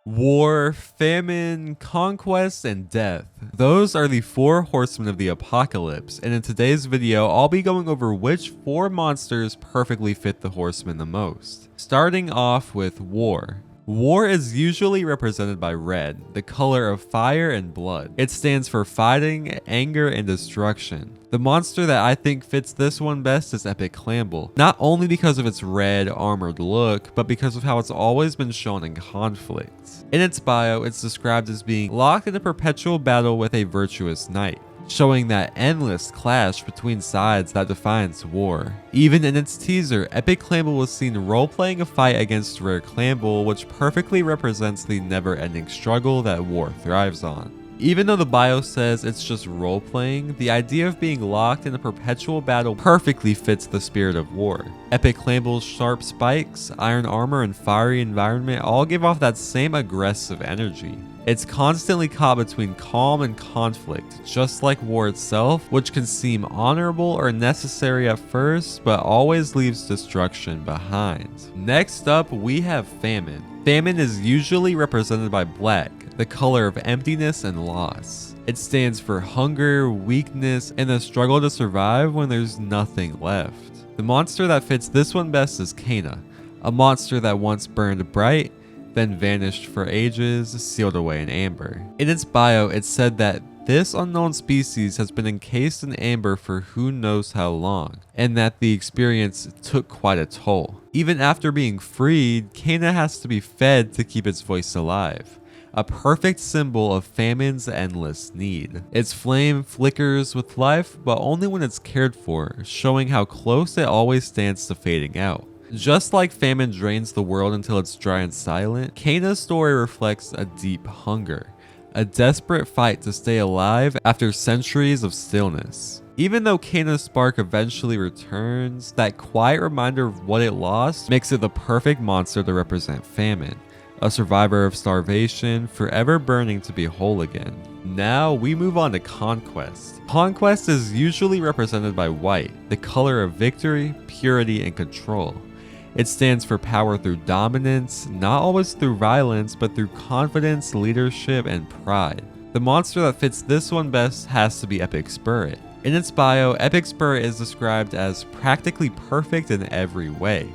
War, famine, conquest, and death. Those are the 4 horsemen of the apocalypse, and in today's video, I'll be going over which 4 monsters perfectly fit the horsemen the most. Starting off with War. War is usually represented by red, the color of fire and blood. It stands for fighting, anger, and destruction. The monster that I think fits this one best is Epic Clamble, not only because of its red, armored look, but because of how it's always been shown in conflict. In its bio, it's described as being locked in a perpetual battle with a virtuous knight, showing that endless clash between sides that defines War. Even in its teaser, Epic Clamble was seen role-playing a fight against Rare Clamble, which perfectly represents the never-ending struggle that War thrives on. Even though the bio says it's just role-playing, the idea of being locked in a perpetual battle perfectly fits the spirit of War. Epic Clamble's sharp spikes, iron armor, and fiery environment all give off that same aggressive energy. It's constantly caught between calm and conflict, just like War itself, which can seem honorable or necessary at first, but always leaves destruction behind. Next up, we have Famine. Famine is usually represented by black, the color of emptiness and loss. It stands for hunger, weakness, and the struggle to survive when there's nothing left. The monster that fits this one best is Cana, a monster that once burned bright, then vanished for ages, sealed away in amber. In its bio, it said that this unknown species has been encased in amber for who knows how long, and that the experience took quite a toll. Even after being freed, Cana has to be fed to keep its voice alive, a perfect symbol of famine's endless need. Its flame flickers with life, but only when it's cared for, showing how close it always stands to fading out. Just like famine drains the world until it's dry and silent, Cana's story reflects a deep hunger, a desperate fight to stay alive after centuries of stillness. Even though Cana's spark eventually returns, that quiet reminder of what it lost makes it the perfect monster to represent famine, a survivor of starvation, forever burning to be whole again. Now we move on to Conquest. Conquest is usually represented by white, the color of victory, purity, and control. It stands for power through dominance, not always through violence, but through confidence, leadership, and pride. The monster that fits this one best has to be Epic Spirit. In its bio, Epic Spirit is described as practically perfect in every way.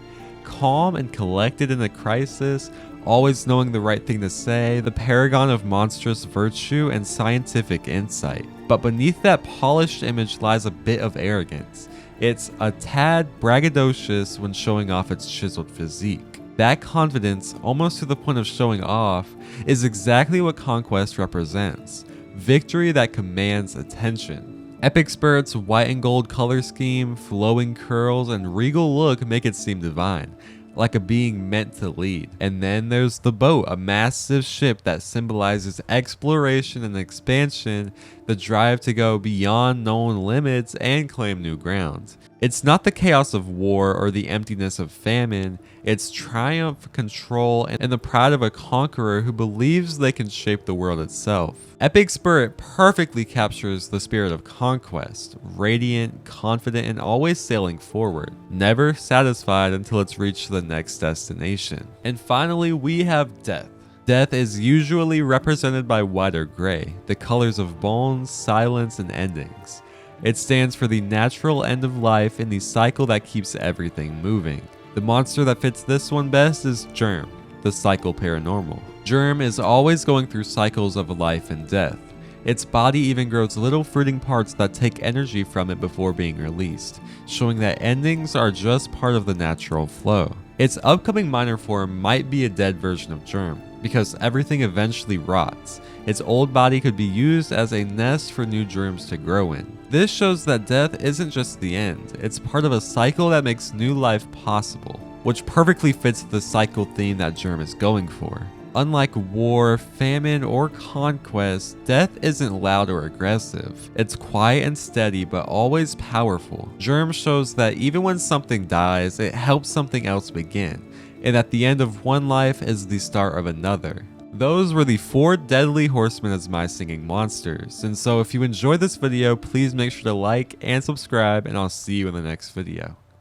Calm and collected in a crisis, always knowing the right thing to say, the paragon of monstrous virtue and scientific insight. But beneath that polished image lies a bit of arrogance. It's a tad braggadocious when showing off its chiseled physique. That confidence, almost to the point of showing off, is exactly what Conquest represents. Victory that commands attention. Epic Spirit's white and gold color scheme, flowing curls, and regal look make it seem divine, like a being meant to lead. And then there's the boat, a massive ship that symbolizes exploration and expansion, the drive to go beyond known limits and claim new ground. It's not the chaos of war or the emptiness of famine, it's triumph, control, and the pride of a conqueror who believes they can shape the world itself. Epic Spirit perfectly captures the spirit of conquest, radiant, confident, and always sailing forward, never satisfied until it's reached the next destination. And finally, we have Death. Death is usually represented by white or gray, the colors of bones, silence, and endings. It stands for the natural end of life in the cycle that keeps everything moving. The monster that fits this one best is Germ, the Cycle Paranormal. Germ is always going through cycles of life and death. Its body even grows little fruiting parts that take energy from it before being released, showing that endings are just part of the natural flow. Its upcoming minor form might be a dead version of Germ, because everything eventually rots. Its old body could be used as a nest for new germs to grow in. This shows that death isn't just the end, it's part of a cycle that makes new life possible, which perfectly fits the cycle theme that Germ is going for. Unlike war, famine, or conquest, death isn't loud or aggressive. It's quiet and steady, but always powerful. Germ shows that even when something dies, it helps something else begin, and that the end of one life is the start of another. Those were the 4 deadly horsemen as my singing monsters, and so if you enjoyed this video, please make sure to like and subscribe, and I'll see you in the next video.